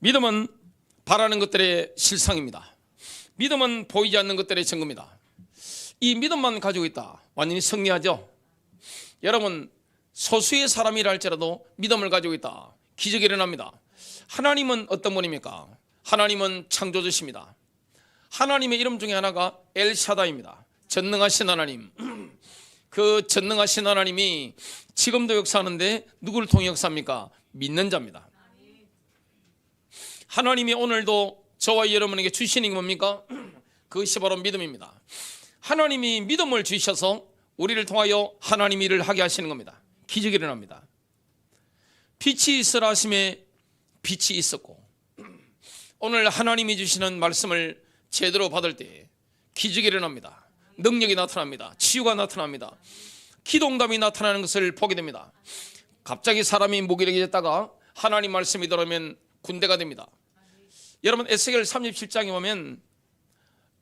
믿음은 바라는 것들의 실상입니다. 믿음은 보이지 않는 것들의 증거입니다. 이 믿음만 가지고 있다, 완전히 승리하죠. 여러분, 소수의 사람이라 할지라도 믿음을 가지고 있다, 기적이 일어납니다. 하나님은 어떤 분입니까? 하나님은 창조주십니다. 하나님의 이름 중에 하나가 엘샤다입니다. 전능하신 하나님. 그 전능하신 하나님이 지금도 역사하는데 누구를 통해 역사합니까? 믿는 자입니다. 하나님이 오늘도 저와 여러분에게 주시는 게 뭡니까? 그것이 바로 믿음입니다. 하나님이 믿음을 주셔서 우리를 통하여 하나님 일을 하게 하시는 겁니다. 기적이 일어납니다. 빛이 있으라 하심에 빛이 있었고, 오늘 하나님이 주시는 말씀을 제대로 받을 때 기적이 일어납니다. 능력이 나타납니다. 치유가 나타납니다. 기도응답이 나타나는 것을 보게 됩니다. 갑자기 사람이 무기력해졌다가 하나님 말씀이 들어오면 군대가 됩니다. 여러분, 에스겔 37장에 보면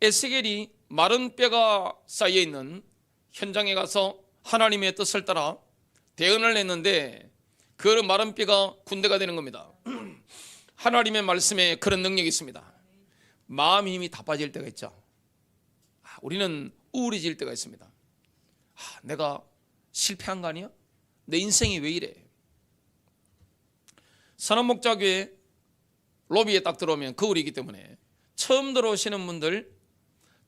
에스겔이 마른 뼈가 쌓여있는 현장에 가서 하나님의 뜻을 따라 대언을 했는데 그 마른 뼈가 군대가 되는 겁니다. 하나님의 말씀에 그런 능력이 있습니다. 마음 힘이 다 빠질 때가 있죠. 우리는 우울해질 때가 있습니다. 내가 실패한 거 아니야? 내 인생이 왜 이래? 선한목자교회 로비에 딱 들어오면 거울이기 때문에 처음 들어오시는 분들,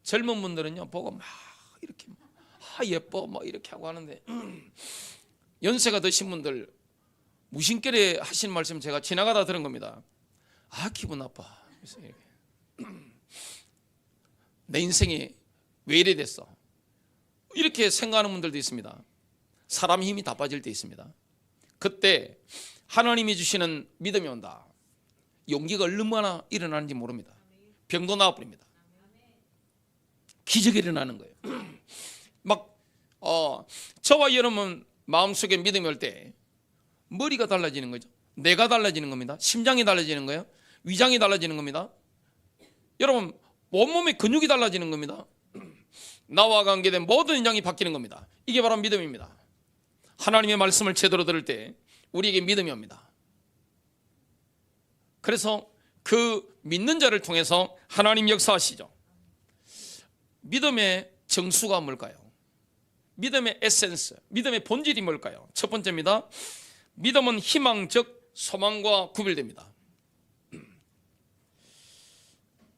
젊은 분들은요 보고 막 이렇게 예뻐 막 이렇게 하고 하는데, 연세가 드신 분들 무심결에 하신 말씀 제가 지나가다 들은 겁니다. 기분 나빠. 내 인생이 왜 이래 됐어? 이렇게 생각하는 분들도 있습니다. 사람 힘이 다 빠질 때 있습니다. 그때 하나님이 주시는 믿음이 온다. 용기가 얼마나 일어나는지 모릅니다. 병도 나와버립니다. 기적이 일어나는 거예요. 저와 여러분 마음속에 믿음이 올 때 머리가 달라지는 거죠. 뇌가 달라지는 겁니다. 심장이 달라지는 거예요. 위장이 달라지는 겁니다. 여러분, 온몸의 근육이 달라지는 겁니다. 나와 관계된 모든 인장이 바뀌는 겁니다. 이게 바로 믿음입니다. 하나님의 말씀을 제대로 들을 때 우리에게 믿음이 옵니다. 그래서 그 믿는 자를 통해서 하나님 역사하시죠. 믿음의 정수가 뭘까요? 믿음의 에센스, 믿음의 본질이 뭘까요? 첫 번째입니다. 믿음은 희망, 즉 소망과 구별됩니다.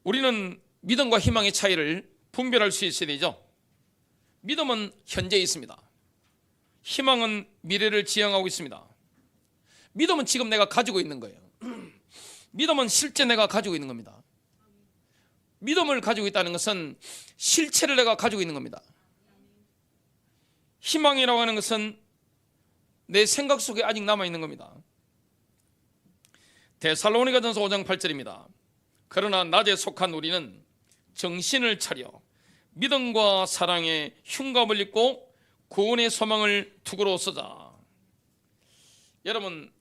우리는 믿음과 희망의 차이를 분별할 수 있어야 되죠. 믿음은 현재에 있습니다. 희망은 미래를 지향하고 있습니다. 믿음은 지금 내가 가지고 있는 거예요. 믿음은 실제 내가 가지고 있는 겁니다. 믿음을 가지고 있다는 것은 실체를 내가 가지고 있는 겁니다. 희망이라고 하는 것은 내 생각 속에 아직 남아있는 겁니다. 데살로니가전서 5장 8절입니다. 그러나 낮에 속한 우리는 정신을 차려 믿음과 사랑의 흉갑을 입고 구원의 소망을 투구로 서자. 여러분,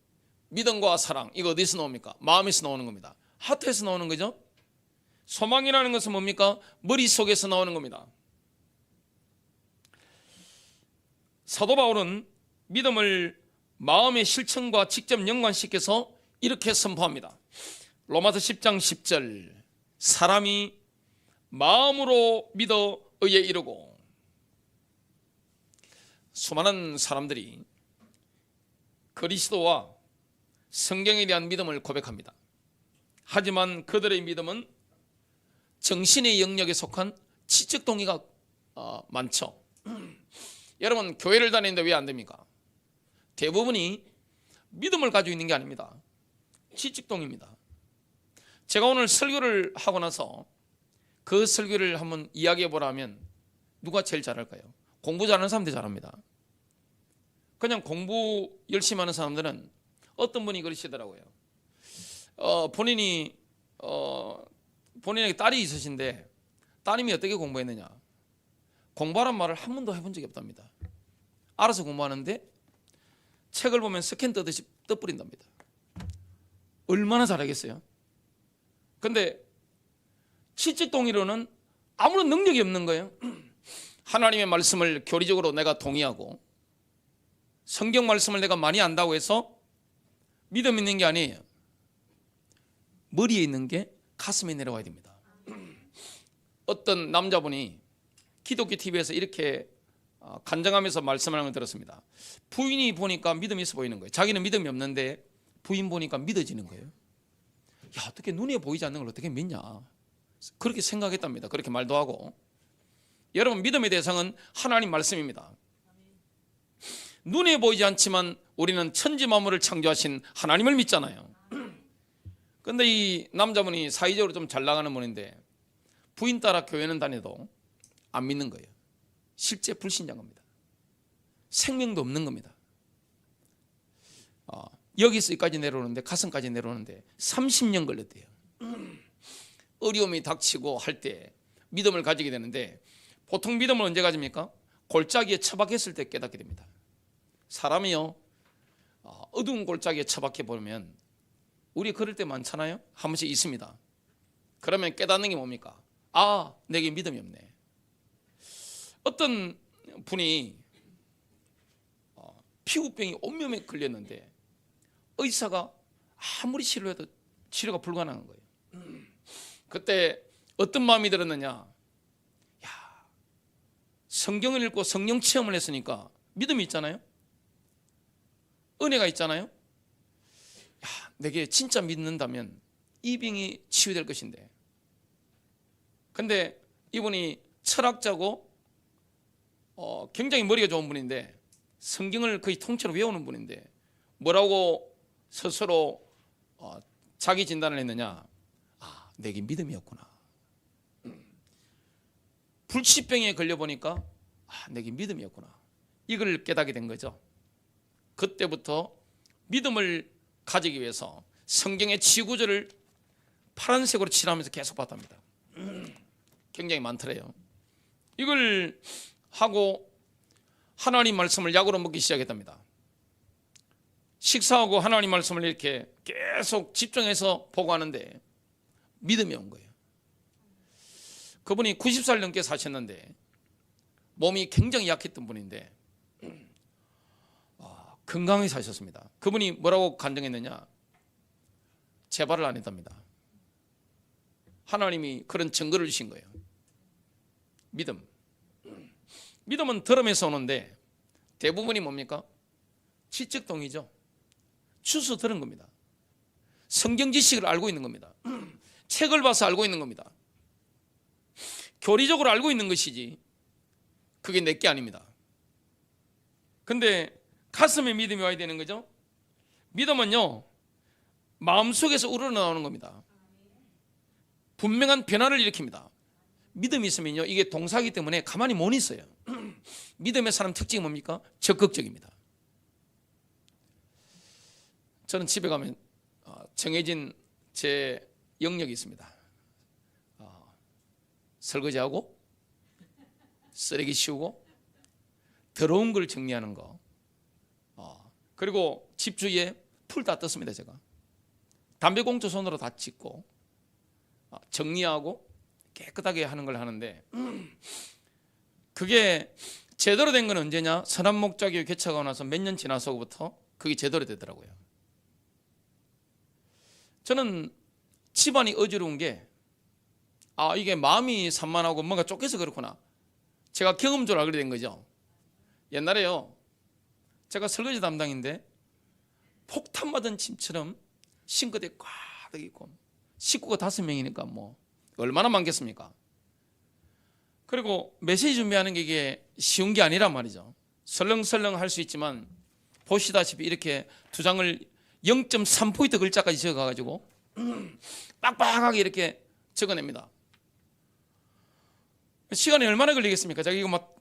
믿음과 사랑, 이거 어디서 나옵니까? 마음에서 나오는 겁니다. 하트에서 나오는 거죠. 소망이라는 것은 뭡니까? 머릿속에서 나오는 겁니다. 사도 바울은 믿음을 마음의 실천과 직접 연관시켜서 이렇게 선포합니다. 로마서 10장 10절, 사람이 마음으로 믿어 의에 이르고. 수많은 사람들이 그리스도와 성경에 대한 믿음을 고백합니다. 하지만 그들의 믿음은 정신의 영역에 속한 지적 동의가 많죠. 여러분, 교회를 다니는데 왜 안 됩니까? 대부분이 믿음을 가지고 있는 게 아닙니다. 지적 동의입니다. 제가 오늘 설교를 하고 나서 그 설교를 한번 이야기해 보라면 누가 제일 잘할까요? 공부 잘하는 사람들이 잘합니다. 그냥 공부 열심히 하는 사람들은 어떤 분이 그러시더라고요. 본인에게 딸이 있으신데 따님이 어떻게 공부했느냐, 공부하란 말을 한 번도 해본 적이 없답니다. 알아서 공부하는데 책을 보면 스캔 뜨듯이 떠버린답니다. 얼마나 잘하겠어요? 근데 지적 동의로는 아무런 능력이 없는 거예요. 하나님의 말씀을 교리적으로 내가 동의하고 성경 말씀을 내가 많이 안다고 해서 믿음 있는 게 아니에요. 머리에 있는 게 가슴에 내려와야 됩니다. 어떤 남자분이 기독교 TV에서 이렇게 간증하면서 말씀하는 걸 들었습니다. 부인이 보니까 믿음이 있어 보이는 거예요. 자기는 믿음이 없는데 부인 보니까 믿어지는 거예요. 야, 어떻게 눈에 보이지 않는 걸 어떻게 믿냐, 그렇게 생각했답니다. 그렇게 말도 하고. 여러분, 믿음의 대상은 하나님 말씀입니다. 눈에 보이지 않지만 우리는 천지 만물을 창조하신 하나님을 믿잖아요. 그런데 이 남자분이 사회적으로 좀 잘 나가는 분인데 부인 따라 교회는 다녀도 안 믿는 거예요. 실제 불신자인 겁니다. 생명도 없는 겁니다. 여기서까지 내려오는데, 가슴까지 내려오는데 30년 걸렸대요. 어려움이 닥치고 할 때 믿음을 가지게 되는데, 보통 믿음을 언제 가집니까? 골짜기에 처박혔을 때 깨닫게 됩니다. 사람이요, 어두운 골짜기에 처박혀 보면 우리 그럴 때 많잖아요. 한 번씩 있습니다. 그러면 깨닫는 게 뭡니까? 아, 내게 믿음이 없네. 어떤 분이 피부병이 온몸에 걸렸는데 의사가 아무리 치료해도 치료가 불가능한 거예요. 그때 어떤 마음이 들었느냐? 야, 성경을 읽고 성령 체험을 했으니까 믿음이 있잖아요. 은혜가 있잖아요. 야, 내게 진짜 믿는다면 이 병이 치유될 것인데. 근데 이분이 철학자고 굉장히 머리가 좋은 분인데 성경을 거의 통째로 외우는 분인데 뭐라고 스스로 자기 진단을 했느냐? 아, 내게 믿음이 없구나. 불치병에 걸려보니까 아, 내게 믿음이 없구나. 이걸 깨닫게 된 거죠. 그때부터 믿음을 가지기 위해서 성경의 치유구절을 파란색으로 칠하면서 계속 봤답니다. 굉장히 많더래요. 이걸 하고 하나님 말씀을 약으로 먹기 시작했답니다. 식사하고 하나님 말씀을 이렇게 계속 집중해서 보고 하는데 믿음이 온 거예요. 그분이 90살 넘게 사셨는데 몸이 굉장히 약했던 분인데 건강하게 사셨습니다. 그분이 뭐라고 간증했느냐? 재발을 안 했답니다. 하나님이 그런 증거를 주신 거예요. 믿음. 믿음은 들음에서 오는데 대부분이 뭡니까? 지적동의죠. 추수 들은 겁니다. 성경 지식을 알고 있는 겁니다. 책을 봐서 알고 있는 겁니다. 교리적으로 알고 있는 것이지 그게 내게 아닙니다. 근데 가슴에 믿음이 와야 되는 거죠. 믿음은요, 마음속에서 우러나오는 겁니다. 분명한 변화를 일으킵니다. 믿음이 있으면요, 이게 동사이기 때문에 가만히 못 있어요. 믿음의 사람 특징이 뭡니까? 적극적입니다. 저는 집에 가면 정해진 제 영역이 있습니다. 설거지하고 쓰레기 치우고 더러운 걸 정리하는 거, 그리고 집 주위에 풀 다 떴습니다. 제가 담배꽁초 손으로 다 찢고 정리하고 깨끗하게 하는 걸 하는데, 그게 제대로 된 건 언제냐? 선한목자교회 개척하고 나서 몇 년 지나서부터 그게 제대로 되더라고요. 저는 집안이 어지러운 게 이게 마음이 산만하고 뭔가 쫓겨서 그렇구나, 제가 경험적으로 알게 된 거죠. 옛날에요, 제가 설거지 담당인데 폭탄 맞은 집처럼 싱크대에 꽉 있고 식구가 5명이니까 뭐 얼마나 많겠습니까? 그리고 메시지 준비하는 게 이게 쉬운 게 아니란 말이죠. 설렁설렁 할 수 있지만 보시다시피 이렇게 두 장을 0.3포인트 글자까지 적어가지고 빡빡하게 이렇게 적어냅니다. 시간이 얼마나 걸리겠습니까? 제가 이거 막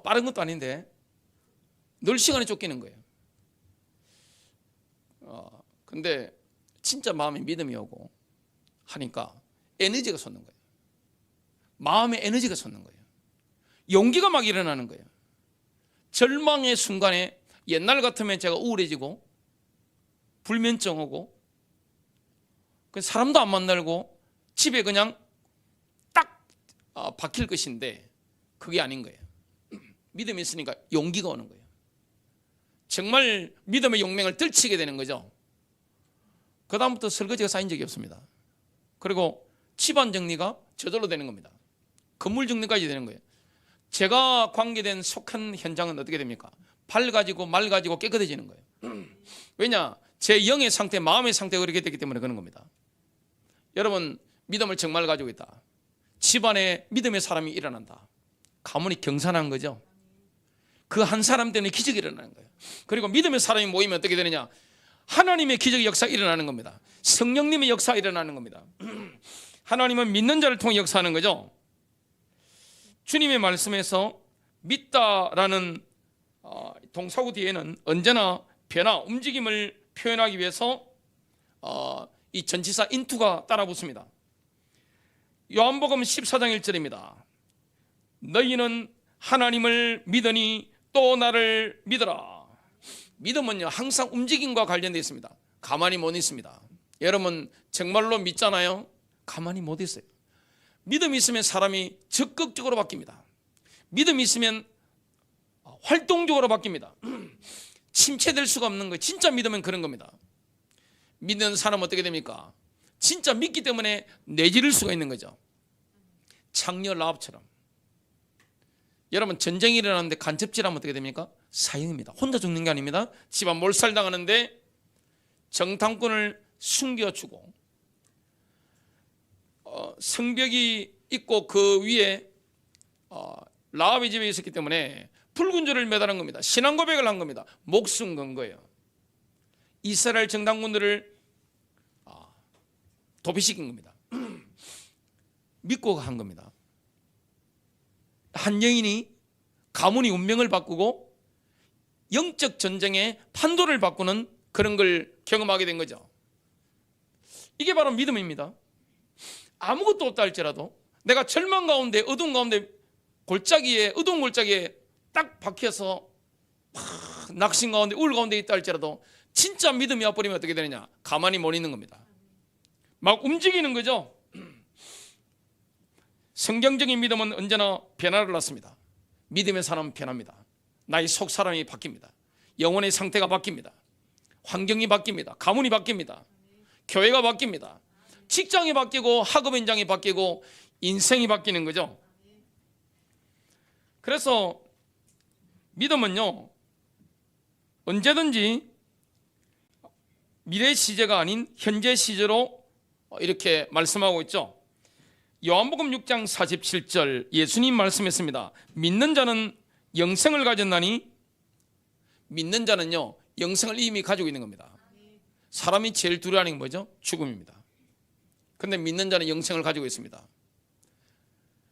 빠른 것도 아닌데 늘 시간이 쫓기는 거예요. 근데 진짜 마음에 믿음이 오고 하니까 에너지가 솟는 거예요. 마음에 에너지가 솟는 거예요. 용기가 막 일어나는 거예요. 절망의 순간에 옛날 같으면 제가 우울해지고 불면증 오고 사람도 안 만나고 집에 그냥 딱 박힐 것인데 그게 아닌 거예요. 믿음이 있으니까 용기가 오는 거예요. 정말 믿음의 용맹을 떨치게 되는 거죠. 그 다음부터 설거지가 쌓인 적이 없습니다. 그리고 집안 정리가 저절로 되는 겁니다. 건물 정리까지 되는 거예요. 제가 관계된 속한 현장은 어떻게 됩니까? 밝아지고 맑아지고 깨끗해지는 거예요. 왜냐? 제 영의 상태, 마음의 상태가 그렇게 됐기 때문에 그런 겁니다. 여러분, 믿음을 정말 가지고 있다. 집안에 믿음의 사람이 일어난다. 가문이 경산한 거죠. 그 한 사람 때문에 기적이 일어나는 거예요. 그리고 믿음의 사람이 모이면 어떻게 되느냐? 하나님의 기적의 역사가 일어나는 겁니다. 성령님의 역사가 일어나는 겁니다. 하나님은 믿는 자를 통해 역사하는 거죠. 주님의 말씀에서 믿다라는 동사구 뒤에는 언제나 변화, 움직임을 표현하기 위해서 이 전치사 인투가 따라 붙습니다. 요한복음 14장 1절입니다. 너희는 하나님을 믿으니 또 나를 믿어라. 믿음은요 항상 움직임과 관련되어 있습니다. 가만히 못 있습니다. 여러분 정말로 믿잖아요. 가만히 못 있어요. 믿음이 있으면 사람이 적극적으로 바뀝니다. 믿음이 있으면 활동적으로 바뀝니다. 침체될 수가 없는 거예요. 진짜 믿으면 그런 겁니다. 믿는 사람은 어떻게 됩니까? 진짜 믿기 때문에 내지를 수가 있는 거죠. 창녀 라합처럼. 여러분 전쟁이 일어나는데 간첩질하면 어떻게 됩니까? 사형입니다. 혼자 죽는 게 아닙니다. 집안 몰살당하는데 정탐꾼을 숨겨주고 성벽이 있고 그 위에 라합의 집에 있었기 때문에 붉은 줄을 매달은 겁니다. 신앙 고백을 한 겁니다. 목숨 건 거예요. 이스라엘 정탐꾼들을 도피시킨 겁니다. 믿고 한 겁니다. 한 여인이 가문이 운명을 바꾸고 영적 전쟁의 판도를 바꾸는 그런 걸 경험하게 된 거죠. 이게 바로 믿음입니다. 아무것도 없다 할지라도 내가 절망 가운데 어두운 가운데 어두운 골짜기에 딱 박혀서 낙심 가운데 우울 가운데 있다 할지라도 진짜 믿음이 와버리면 어떻게 되느냐? 가만히 못 있는 겁니다. 막 움직이는 거죠. 성경적인 믿음은 언제나 변화를 낳습니다. 믿음의 사람은 변합니다. 나의 속 사람이 바뀝니다. 영혼의 상태가 바뀝니다. 환경이 바뀝니다. 가문이 바뀝니다. 교회가 바뀝니다. 직장이 바뀌고 학업 현장이 바뀌고 인생이 바뀌는 거죠. 그래서 믿음은요 언제든지 미래 시제가 아닌 현재 시제로 이렇게 말씀하고 있죠. 요한복음 6장 47절 예수님 말씀했습니다. 믿는 자는 영생을 가졌나니. 믿는 자는요 영생을 이미 가지고 있는 겁니다. 사람이 제일 두려워하는 게 뭐죠? 죽음입니다. 그런데 믿는 자는 영생을 가지고 있습니다.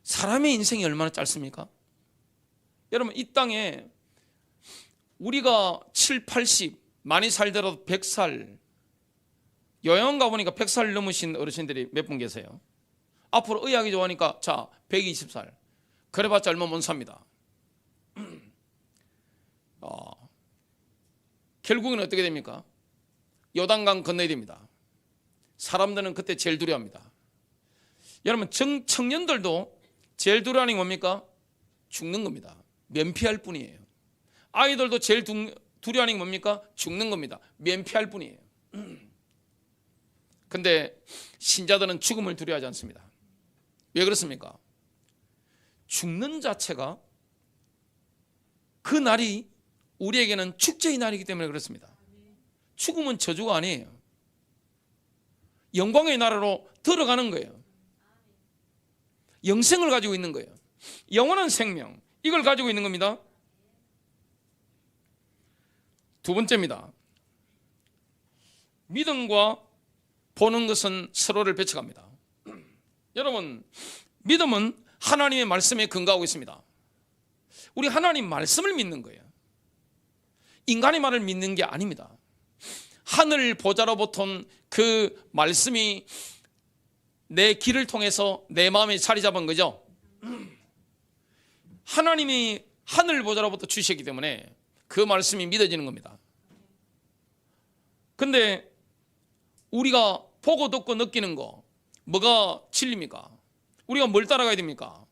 사람의 인생이 얼마나 짧습니까? 여러분 이 땅에 우리가 7, 80 많이 살더라도 100살, 요양 가보니까 100살 넘으신 어르신들이 몇 분 계세요. 앞으로 의학이 좋아하니까 자 120살 그래봤자 얼마 못 삽니다. 결국은 어떻게 됩니까? 요단강 건너야 됩니다. 사람들은 그때 제일 두려워합니다. 여러분 청년들도 제일 두려워하는 게 뭡니까? 죽는 겁니다. 면피할 뿐이에요. 아이들도 제일 두려워하는 게 뭡니까? 죽는 겁니다. 면피할 뿐이에요. 근데 신자들은 죽음을 두려워하지 않습니다. 왜 그렇습니까? 죽는 자체가 그 날이 우리에게는 축제의 날이기 때문에 그렇습니다. 죽음은 저주가 아니에요. 영광의 나라로 들어가는 거예요. 영생을 가지고 있는 거예요. 영원한 생명, 이걸 가지고 있는 겁니다. 두 번째입니다. 믿음과 보는 것은 서로를 배척합니다. 여러분 믿음은 하나님의 말씀에 근거하고 있습니다. 우리 하나님 말씀을 믿는 거예요. 인간의 말을 믿는 게 아닙니다. 하늘 보좌로부터 그 말씀이 내 길을 통해서 내 마음에 자리 잡은 거죠. 하나님이 하늘 보좌로부터 주시기 때문에 그 말씀이 믿어지는 겁니다. 근데 우리가 보고 듣고 느끼는 거 뭐가 진리입니까? 우리가 뭘 따라가야 됩니까?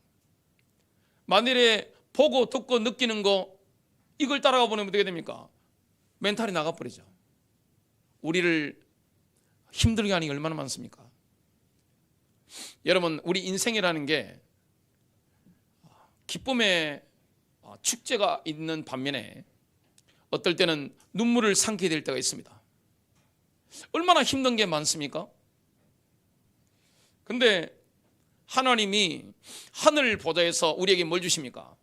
만일에 보고 듣고 느끼는 거 이걸 따라가 보면 어떻게 됩니까? 멘탈이 나가버리죠. 우리를 힘들게 하는 게 얼마나 많습니까? 여러분, 우리 인생이라는 게 기쁨의 축제가 있는 반면에 어떨 때는 눈물을 삼게 될 때가 있습니다. 얼마나 힘든 게 많습니까? 근데 하나님이 하늘 보좌에서 우리에게 뭘 주십니까?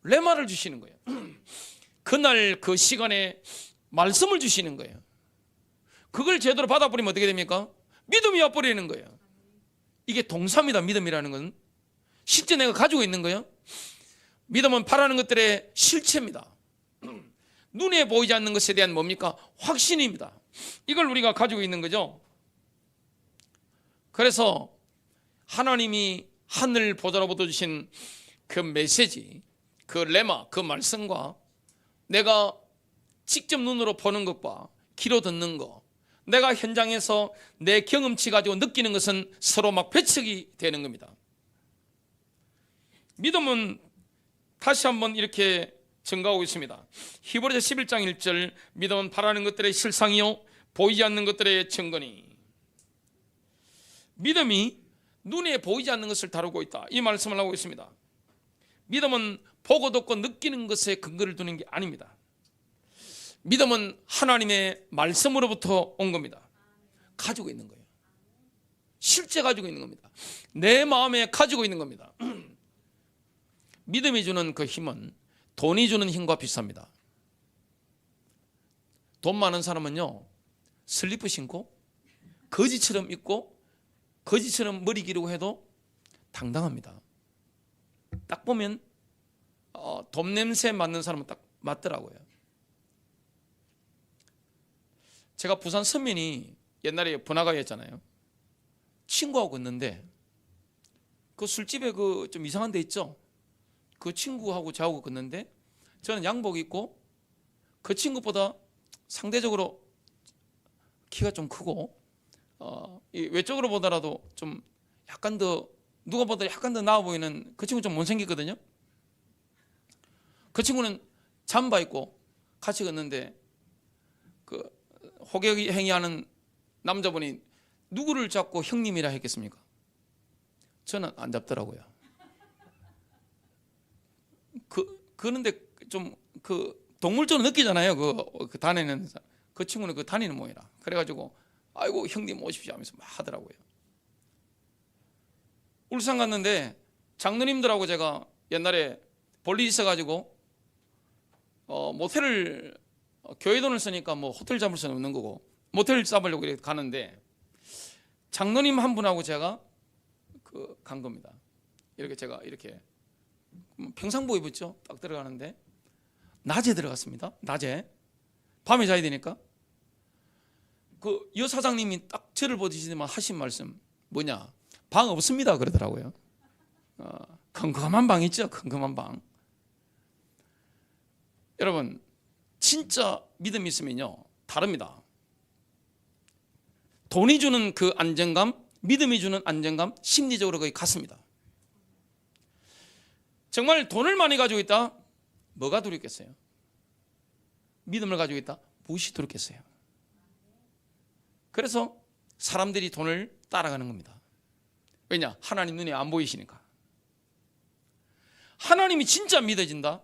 레마를 주시는 거예요. 그날 그 시간에 말씀을 주시는 거예요. 그걸 제대로 받아버리면 어떻게 됩니까? 믿음이 와버리는 거예요. 이게 동사입니다. 믿음이라는 건 실제 내가 가지고 있는 거예요. 믿음은 바라는 것들의 실체입니다. 눈에 보이지 않는 것에 대한 뭡니까? 확신입니다. 이걸 우리가 가지고 있는 거죠. 그래서 하나님이 하늘 보좌로부터 주신 그 메시지, 그 레마, 그 말씀과 내가 직접 눈으로 보는 것과 귀로 듣는 것, 내가 현장에서 내 경험치 가지고 느끼는 것은 서로 막 배척이 되는 겁니다. 믿음은 다시 한번 이렇게 증가하고 있습니다. 히브리서 11장 1절, 믿음은 바라는 것들의 실상이요 보이지 않는 것들의 증거니. 믿음이 눈에 보이지 않는 것을 다루고 있다, 이 말씀을 하고 있습니다. 믿음은 보고 듣고 느끼는 것에 근거를 두는 게 아닙니다. 믿음은 하나님의 말씀으로부터 온 겁니다. 가지고 있는 거예요. 실제 가지고 있는 겁니다. 내 마음에 가지고 있는 겁니다. 믿음이 주는 그 힘은 돈이 주는 힘과 비슷합니다. 돈 많은 사람은요, 슬리퍼 신고 거지처럼 입고 거지처럼 머리 기르고 해도 당당합니다. 딱 보면 돈 냄새 맡는 사람은 딱 맞더라고요. 제가 부산 서면이 옛날에 번화가였잖아요. 친구하고 걷는데 그 술집에 그 좀 이상한 데 있죠. 그 친구하고 저하고 걷는데 저는 양복 입고 그 친구보다 상대적으로 키가 좀 크고 외적으로 보더라도 좀 약간 더 누가 보다 약간 더 나아 보이는 그 친구 좀 못생겼거든요. 그 친구는 잠바 입고 같이 걷는데 그 호객 행위하는 남자분이 누구를 잡고 형님이라 했겠습니까? 저는 안 잡더라고요. 그런데 좀 그 동물적으로 느끼잖아요. 그 다니는 그 친구는 그 다니는 모이라. 그래가지고 아이고 형님 오십시오 하면서 막 하더라고요. 울산 갔는데 장로님들하고 제가 옛날에 볼 일이 있어가지고 모텔을 교회 돈을 쓰니까 뭐 호텔 잡을 수는 없는 거고 모텔 잡으려고 이렇게 가는데 장로님 한 분하고 제가 간 겁니다. 이렇게 제가 이렇게 평상복 입었죠. 딱 들어가는데 낮에 들어갔습니다. 낮에 밤에 자야 되니까 그 여사장님이 딱 저를 보시더만 하신 말씀 뭐냐, 방 없습니다 그러더라고요. 컴컴한 방 있죠. 컴컴한 방. 여러분 진짜 믿음이 있으면요 다릅니다. 돈이 주는 그 안정감, 믿음이 주는 안정감, 심리적으로 거의 같습니다. 정말 돈을 많이 가지고 있다, 뭐가 두렵겠어요? 믿음을 가지고 있다, 무엇이 두렵겠어요? 그래서 사람들이 돈을 따라가는 겁니다. 왜냐? 하나님 눈에 안 보이시니까. 하나님이 진짜 믿어진다,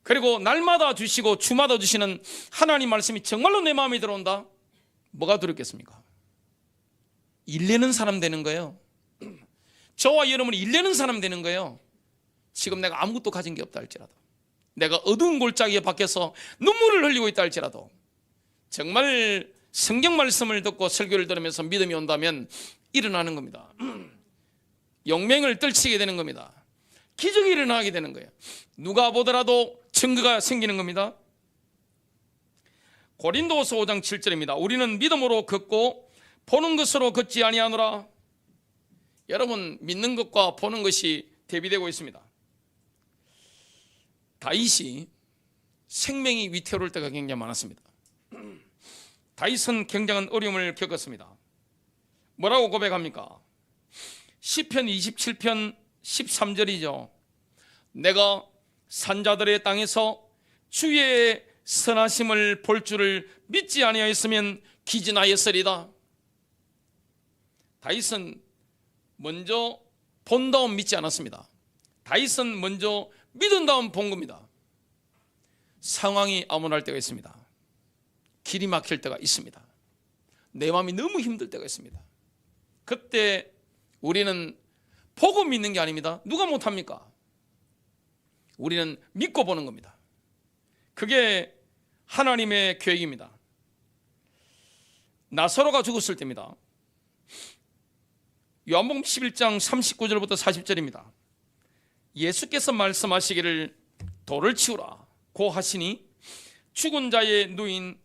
그리고 날마다 주시고 주마다 주시는 하나님 말씀이 정말로 내 마음에 들어온다, 뭐가 두렵겠습니까? 일내는 사람 되는 거예요. 저와 여러분이 일내는 사람 되는 거예요. 지금 내가 아무것도 가진 게 없다 할지라도, 내가 어두운 골짜기에 밖에서 눈물을 흘리고 있다 할지라도, 정말 성경 말씀을 듣고 설교를 들으면서 믿음이 온다면 일어나는 겁니다. 용맹을 떨치게 되는 겁니다. 기적이 일어나게 되는 거예요. 누가 보더라도 증거가 생기는 겁니다. 고린도후서 5장 7절입니다. 우리는 믿음으로 걷고 보는 것으로 걷지 아니하노라. 여러분 믿는 것과 보는 것이 대비되고 있습니다. 다윗이 생명이 위태로울 때가 굉장히 많았습니다. 다윗은 굉장한 어려움을 겪었습니다. 뭐라고 고백합니까? 시편 27편 13절이죠. 내가 산자들의 땅에서 주의 선하심을 볼 줄을 믿지 아니하였으면 기진하였으리다. 다윗은 먼저 본 다음 믿지 않았습니다. 다윗은 먼저 믿은 다음 본 겁니다. 상황이 암울할 때가 있습니다. 길이 막힐 때가 있습니다. 내 마음이 너무 힘들 때가 있습니다. 그때 우리는 보고 믿는 게 아닙니다. 누가 못합니까? 우리는 믿고 보는 겁니다. 그게 하나님의 계획입니다. 나사로가 죽었을 때입니다. 요한복음 11장 39절부터 40절입니다. 예수께서 말씀하시기를 돌을 치우라 고 하시니 죽은 자의 누인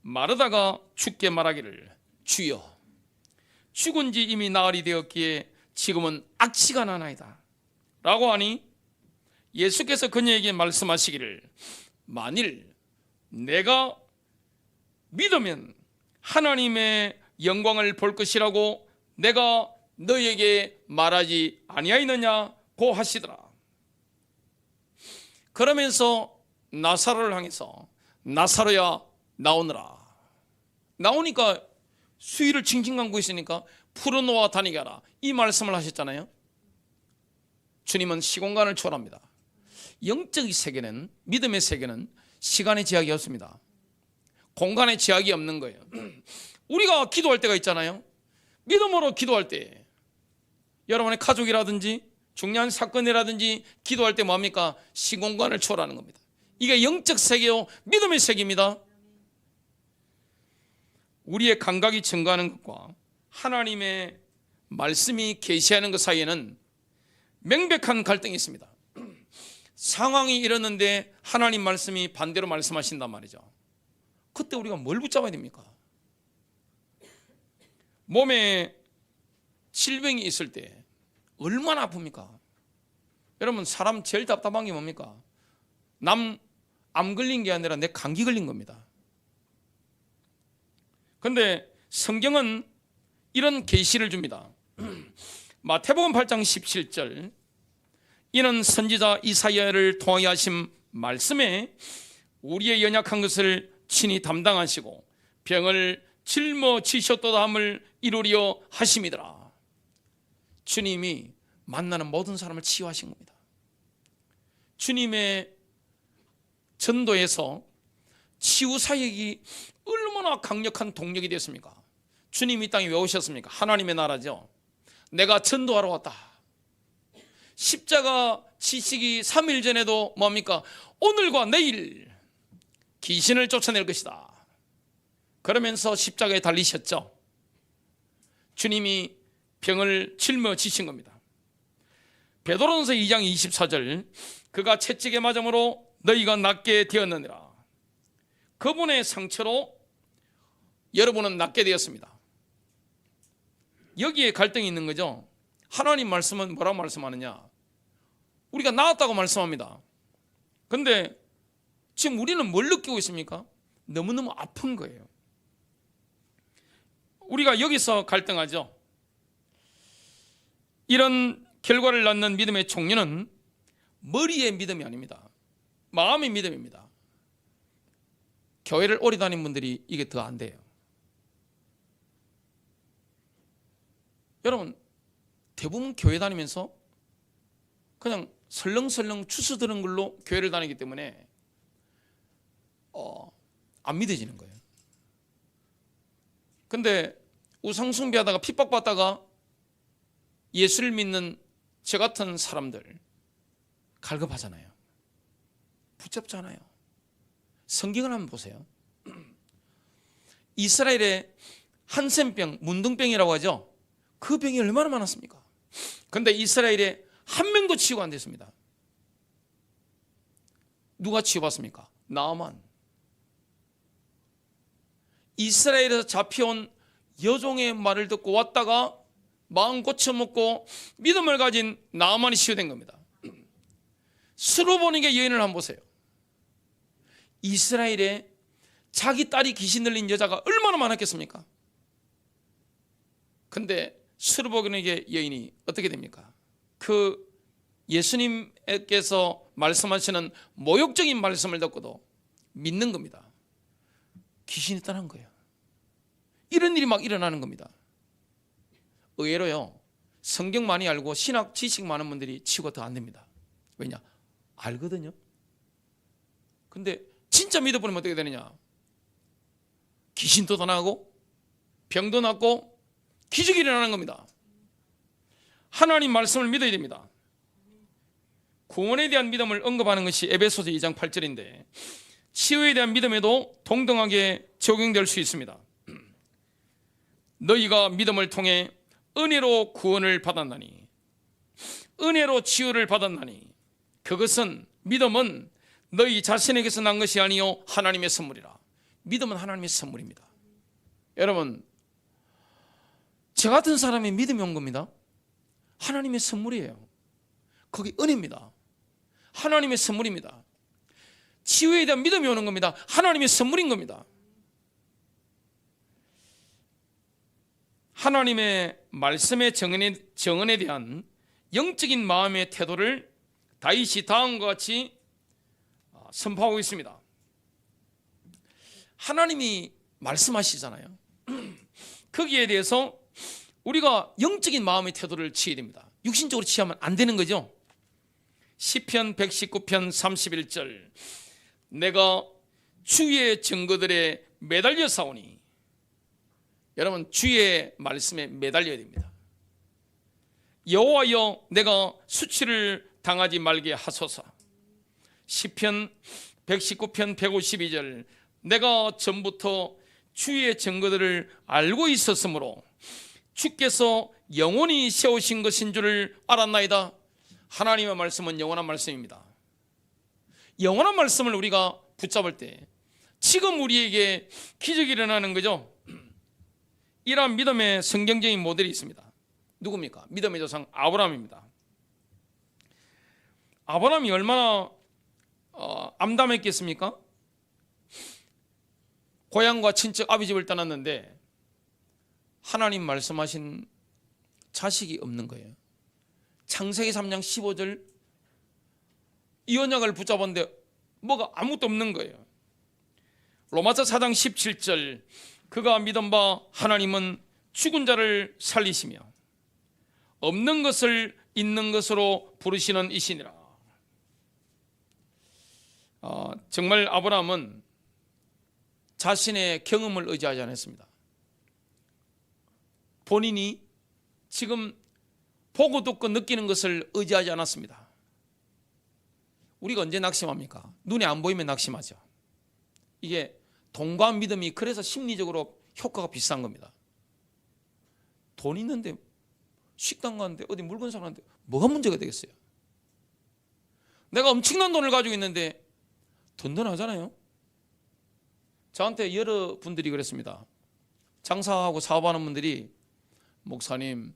마르다가 죽게 말하기를 주여 죽은 지 이미 나흘이 되었기에 지금은 악취가 나나이다 라고 하니 예수께서 그녀에게 말씀하시기를 만일 내가 믿으면 하나님의 영광을 볼 것이라고 내가 너에게 말하지 아니하였느냐고 하시더라. 그러면서 나사로를 향해서 나사로야 나오너라. 나오니까 수위를 칭칭 감고 있으니까 풀어놓아 다니게 하라 이 말씀을 하셨잖아요. 주님은 시공간을 초월합니다. 영적 세계는, 믿음의 세계는 시간의 제약이 없습니다. 공간의 제약이 없는 거예요. 우리가 기도할 때가 있잖아요. 믿음으로 기도할 때 여러분의 가족이라든지 중요한 사건이라든지 기도할 때 뭡니까? 시공간을 초월하는 겁니다. 이게 영적 세계요 믿음의 세계입니다. 우리의 감각이 증가하는 것과 하나님의 말씀이 계시하는 것 사이에는 명백한 갈등이 있습니다. 상황이 이러는데 하나님 말씀이 반대로 말씀하신단 말이죠. 그때 우리가 뭘 붙잡아야 됩니까? 몸에 질병이 있을 때 얼마나 아픕니까? 여러분 사람 제일 답답한 게 뭡니까? 남 암 걸린 게 아니라 내 감기 걸린 겁니다. 그런데 성경은 이런 계시를 줍니다. 마태복음 8장 17절 이는 선지자 이사야를 통하여 하신 말씀에 우리의 연약한 것을 친히 담당하시고 병을 짊어지셨도다 함을 이루려 하심이더라. 주님이 만나는 모든 사람을 치유하신 겁니다. 주님의 전도에서 치유 사역이 얼마나 강력한 동력이 됐습니까? 주님이 이 땅에 왜 오셨습니까? 하나님의 나라죠. 내가 전도하러 왔다. 십자가 지시기 3일 전에도 뭡니까? 오늘과 내일 귀신을 쫓아낼 것이다. 그러면서 십자가에 달리셨죠. 주님이 병을 짊어지신 겁니다. 베드로전서 2장 24절 그가 채찍에 맞음으로 너희가 낫게 되었느니라. 그분의 상처로 여러분은 낫게 되었습니다. 여기에 갈등이 있는 거죠. 하나님 말씀은 뭐라고 말씀하느냐? 우리가 나았다고 말씀합니다. 그런데 지금 우리는 뭘 느끼고 있습니까? 너무너무 아픈 거예요. 우리가 여기서 갈등하죠. 이런 결과를 낳는 믿음의 종류는 머리의 믿음이 아닙니다. 마음의 믿음입니다. 교회를 오래 다닌 분들이 이게 더 안 돼요. 여러분 대부분 교회 다니면서 그냥 설렁설렁 추수드는 걸로 교회를 다니기 때문에 안 믿어지는 거예요. 근데 우상숭배하다가 핍박받다가 예수를 믿는 저 같은 사람들 갈급하잖아요. 붙잡잖아요. 성경을 한번 보세요. 이스라엘의 한센병, 문둥병이라고 하죠. 그 병이 얼마나 많았습니까? 그런데 이스라엘에 한 명도 치유가 안 됐습니다. 누가 치유받습니까? 나아만. 이스라엘에서 잡혀온 여종의 말을 듣고 왔다가 마음 고쳐먹고 믿음을 가진 나아만이 치유된 겁니다. 수로보니게 여인을 한번 보세요. 이스라엘에 자기 딸이 귀신 들린 여자가 얼마나 많았겠습니까? 근데 수르보니게 여인이 어떻게 됩니까? 그 예수님께서 말씀하시는 모욕적인 말씀을 듣고도 믿는 겁니다. 귀신이 떠난 거예요. 이런 일이 막 일어나는 겁니다. 의외로요, 성경 많이 알고 신학 지식 많은 분들이 치고 더 안 됩니다. 왜냐? 알거든요. 근데 진짜 믿어버리면 어떻게 되느냐? 귀신도 더 나고 병도 낫고 기적이 일어나는 겁니다. 하나님 말씀을 믿어야 됩니다. 구원에 대한 믿음을 언급하는 것이 에베소서 2장 8절인데 치유에 대한 믿음에도 동등하게 적용될 수 있습니다. 너희가 믿음을 통해 은혜로 구원을 받았나니, 은혜로 치유를 받았나니, 그것은 믿음은 너희 자신에게서 난 것이 아니요 하나님의 선물이라. 믿음은 하나님의 선물입니다. 여러분, 저 같은 사람의 믿음이 온 겁니다. 하나님의 선물이에요. 거기 은혜입니다. 하나님의 선물입니다. 치유에 대한 믿음이 오는 겁니다. 하나님의 선물인 겁니다. 하나님의 말씀의 정언에 대한 영적인 마음의 태도를 다윗이 다음과 같이 선포하고 있습니다. 하나님이 말씀하시잖아요. 거기에 대해서 우리가 영적인 마음의 태도를 취해야 됩니다. 육신적으로 취하면 안 되는 거죠. 시편 119편 31절 내가 주의 증거들에 매달려 싸우니. 여러분, 주의 말씀에 매달려야 됩니다. 여호와여 내가 수치를 당하지 말게 하소서. 시편 119편 152절 내가 전부터 주의 증거들을 알고 있었으므로 주께서 영원히 세우신 것인 줄을 알았나이다. 하나님의 말씀은 영원한 말씀입니다. 영원한 말씀을 우리가 붙잡을 때 지금 우리에게 기적이 일어나는 거죠. 이러한 믿음의 성경적인 모델이 있습니다. 누굽니까? 믿음의 조상 아브라함입니다. 아브라함이 얼마나 암담했겠습니까? 고향과 친척 아비집을 떠났는데 하나님 말씀하신 자식이 없는 거예요. 창세기 3장 15절 이 언약을 붙잡았는데 뭐가 아무것도 없는 거예요. 로마서 4장 17절 그가 믿은 바 하나님은 죽은 자를 살리시며 없는 것을 있는 것으로 부르시는 이시니라. 정말 아브라함은 자신의 경험을 의지하지 않았습니다. 본인이 지금 보고 듣고 느끼는 것을 의지하지 않았습니다. 우리가 언제 낙심합니까? 눈에 안 보이면 낙심하죠. 이게 돈과 믿음이 그래서 심리적으로 효과가 비싼 겁니다. 돈 있는데 식당 가는데 어디 물건 사는데 뭐가 문제가 되겠어요? 내가 엄청난 돈을 가지고 있는데 든든하잖아요. 저한테 여러 분들이 그랬습니다. 장사하고 사업하는 분들이 목사님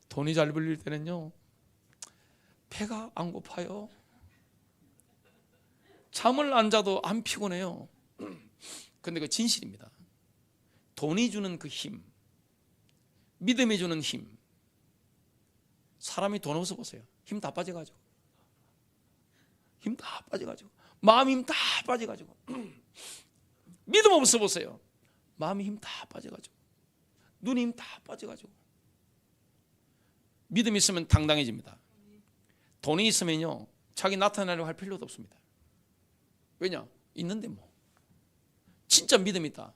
돈이 잘 벌릴 때는요 배가 안 고파요. 잠을 안 자도 안 피곤해요. 근데 그 진실입니다. 돈이 주는 그 힘, 믿음이 주는 힘. 사람이 돈 없어 보세요. 힘 다 빠져가지고, 힘 다 빠져가지고, 마음 힘 다 빠져가지고, 믿음 없어 보세요. 마음이 힘 다 빠져가지고, 눈이 힘 다 빠져가지고. 믿음이 있으면 당당해집니다. 돈이 있으면요 자기 나타내려고 할 필요도 없습니다. 왜냐? 있는데 뭐. 진짜 믿음이 있다.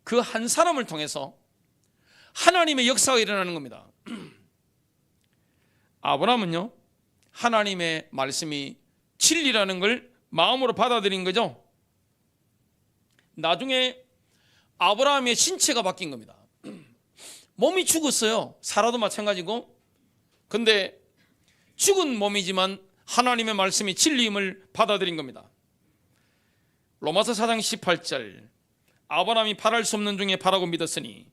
그 한 사람을 통해서 하나님의 역사가 일어나는 겁니다. 아브라함은요 하나님의 말씀이 진리라는 걸 마음으로 받아들인 거죠. 나중에 아브라함의 신체가 바뀐 겁니다. 몸이 죽었어요. 살아도 마찬가지고. 근데 죽은 몸이지만 하나님의 말씀이 진리임을 받아들인 겁니다. 로마서 4장 18절 아브라함이 바랄 수 없는 중에 바라고 믿었으니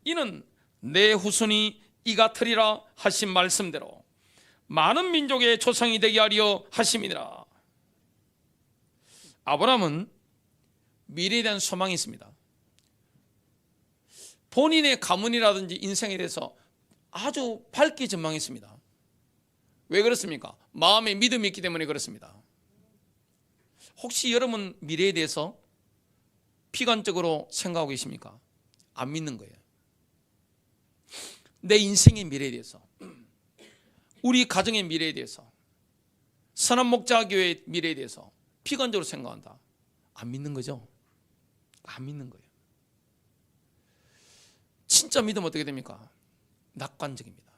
이는 내 후손이 이 같으리라 하신 말씀대로 많은 민족의 조상이 되게 하려 하심이니라. 아브라함은 미래에 대한 소망이 있습니다. 본인의 가문이라든지 인생에 대해서 아주 밝게 전망했습니다. 왜 그렇습니까? 마음에 믿음이 있기 때문에 그렇습니다. 혹시 여러분 미래에 대해서 비관적으로 생각하고 계십니까? 안 믿는 거예요. 내 인생의 미래에 대해서, 우리 가정의 미래에 대해서, 선한 목자교회의 미래에 대해서 비관적으로 생각한다. 안 믿는 거죠? 안 믿는 거예요. 진짜 믿으면 어떻게 됩니까? 낙관적입니다.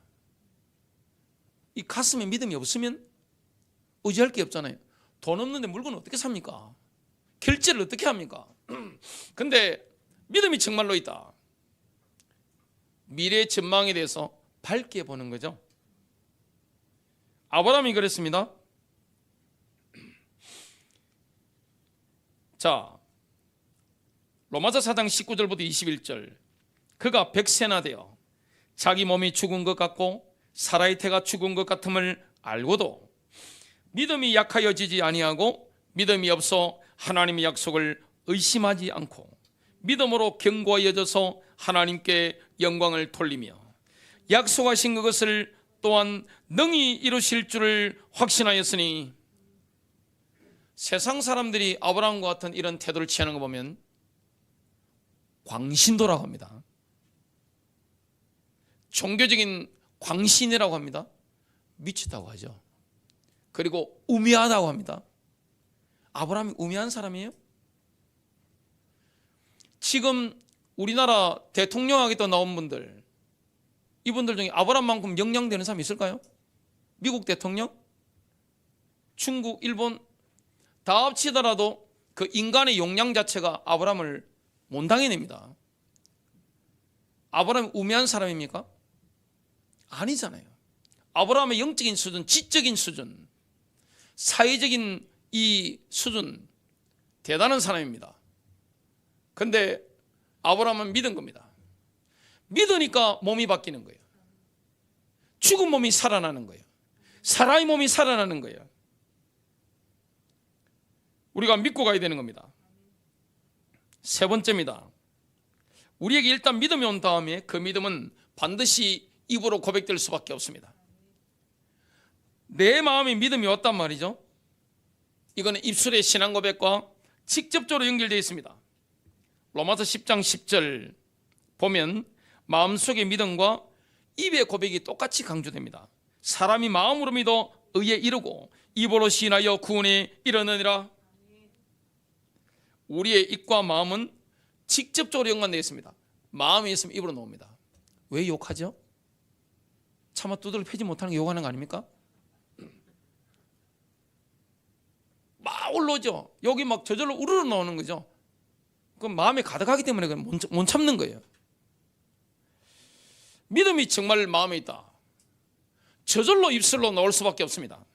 이 가슴에 믿음이 없으면 의지할 게 없잖아요. 돈 없는데 물건을 어떻게 삽니까? 결제를 어떻게 합니까? 근데 믿음이 정말로 있다. 미래의 전망에 대해서 밝게 보는 거죠. 아브라함이 그랬습니다. 자, 로마서 4장 19절부터 21절. 그가 백세나 되어 자기 몸이 죽은 것 같고 사라의 태가 죽은 것 같음을 알고도 믿음이 약하여지지 아니하고 믿음이 없어 하나님의 약속을 의심하지 않고 믿음으로 견고하여져서 하나님께 영광을 돌리며 약속하신 그것을 또한 능히 이루실 줄을 확신하였으니. 세상 사람들이 아브라함과 같은 이런 태도를 취하는 거 보면 광신도라고 합니다. 종교적인 광신이라고 합니다. 미치다고 하죠. 그리고 우매하다고 합니다. 아브라함이 우매한 사람이에요? 지금 우리나라 대통령 하겠다 나온 분들, 이분들 중에 아브라함만큼 영향되는 사람이 있을까요? 미국 대통령? 중국, 일본 다 합치더라도 그 인간의 용량 자체가 아브라함을 못 당해냅니다. 아브라함이 우매한 사람입니까? 아니잖아요. 아브라함의 영적인 수준, 지적인 수준, 사회적인 이 수준 대단한 사람입니다. 근데 아브라함은 믿은 겁니다. 믿으니까 몸이 바뀌는 거예요. 죽은 몸이 살아나는 거예요. 사라의 몸이 살아나는 거예요. 우리가 믿고 가야 되는 겁니다. 세 번째입니다. 우리에게 일단 믿음이 온 다음에 그 믿음은 반드시 입으로 고백될 수밖에 없습니다. 내 마음에 믿음이 왔단 말이죠. 이거는 입술의 신앙 고백과 직접적으로 연결되어 있습니다. 로마서 10장 10절 보면 마음속의 믿음과 입의 고백이 똑같이 강조됩니다. 사람이 마음으로 믿어 의에 이르고 입으로 시인하여 구원에 이르느니라. 우리의 입과 마음은 직접적으로 연관되어 있습니다. 마음이 있으면 입으로 나옵니다. 왜 욕하죠? 차마 두들을 패지 못하는 게 욕하는 거 아닙니까? 막 올라오죠. 여기 막 저절로 우르르 나오는 거죠. 그건 마음에 가득하기 때문에 못 참는 거예요. 믿음이 정말 마음에 있다. 저절로 입술로 나올 수밖에 없습니다.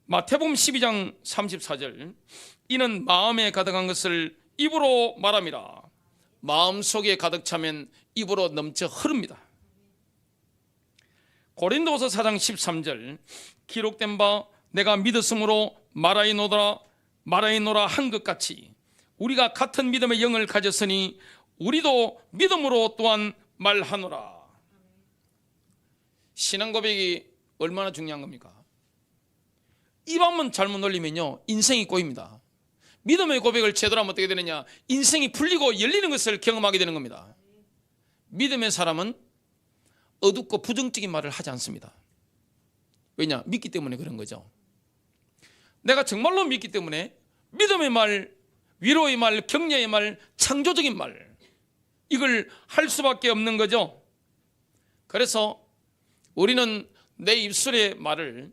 마태복음 12장 34절. 이는 마음에 가득한 것을 입으로 말함이라. 마음속에 가득 차면 입으로 넘쳐 흐릅니다. 고린도서 4장 13절. 기록된 바 내가 믿었으므로 말하이노라 한 것 같이 우리가 같은 믿음의 영을 가졌으니 우리도 믿음으로 또한 말하노라. 신앙 고백이 얼마나 중요한 겁니까? 입 한번 잘못 놀리면요 인생이 꼬입니다. 믿음의 고백을 제대로 하면 어떻게 되느냐, 인생이 풀리고 열리는 것을 경험하게 되는 겁니다. 믿음의 사람은 어둡고 부정적인 말을 하지 않습니다. 왜냐? 믿기 때문에 그런 거죠. 내가 정말로 믿기 때문에 믿음의 말, 위로의 말, 격려의 말, 창조적인 말, 이걸 할 수밖에 없는 거죠. 그래서 우리는 내 입술의 말을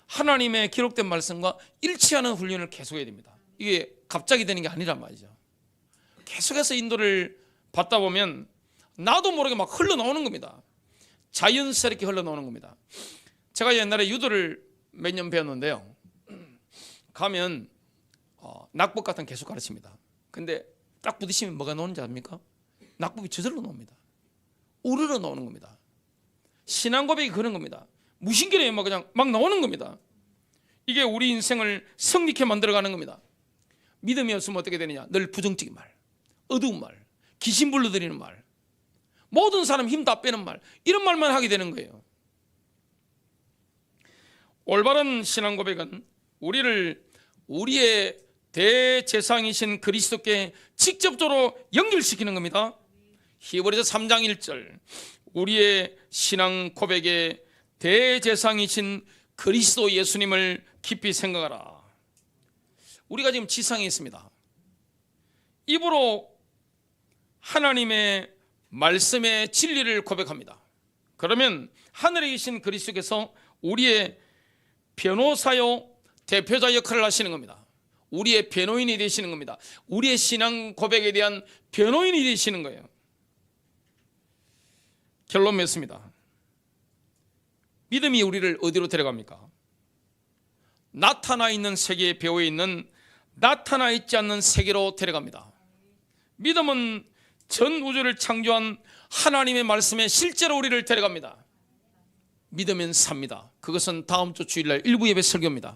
하나님의 기록된 말씀과 일치하는 훈련을 계속해야 됩니다. 이게 갑자기 되는 게 아니란 말이죠. 계속해서 인도를 받다 보면 나도 모르게 막 흘러나오는 겁니다. 자연스럽게 흘러나오는 겁니다. 제가 옛날에 유도를 몇 년 배웠는데요, 가면 낙법 같은 거 계속 가르칩니다. 근데 딱 부딪히면 뭐가 나오는지 압니까? 낙법이 저절로 나옵니다. 우르르 나오는 겁니다. 신앙 고백이 그런 겁니다. 무심결에 그냥 막 나오는 겁니다. 이게 우리 인생을 성립해 만들어가는 겁니다. 믿음이 없으면 어떻게 되느냐, 늘 부정적인 말, 어두운 말, 귀신 불러들이는 말, 모든 사람 힘 다 빼는 말, 이런 말만 하게 되는 거예요. 올바른 신앙 고백은 우리를 우리의 대제사장이신 그리스도께 직접적으로 연결시키는 겁니다. 히브리서 3장 1절 우리의 신앙 고백의 대제사장이신 그리스도 예수님을 깊이 생각하라. 우리가 지금 지상에 있습니다. 입으로 하나님의 말씀의 진리를 고백합니다. 그러면 하늘에 계신 그리스도께서 우리의 변호사요 대표자 역할을 하시는 겁니다. 우리의 변호인이 되시는 겁니다. 우리의 신앙 고백에 대한 변호인이 되시는 거예요. 결론 맺습니다. 믿음이 우리를 어디로 데려갑니까? 나타나 있는 세계의 배후에 있는 나타나 있지 않는 세계로 데려갑니다. 믿음은 전 우주를 창조한 하나님의 말씀에 실제로 우리를 데려갑니다. 믿으면 삽니다. 그것은 다음 주 주일날 일부 예배 설교입니다.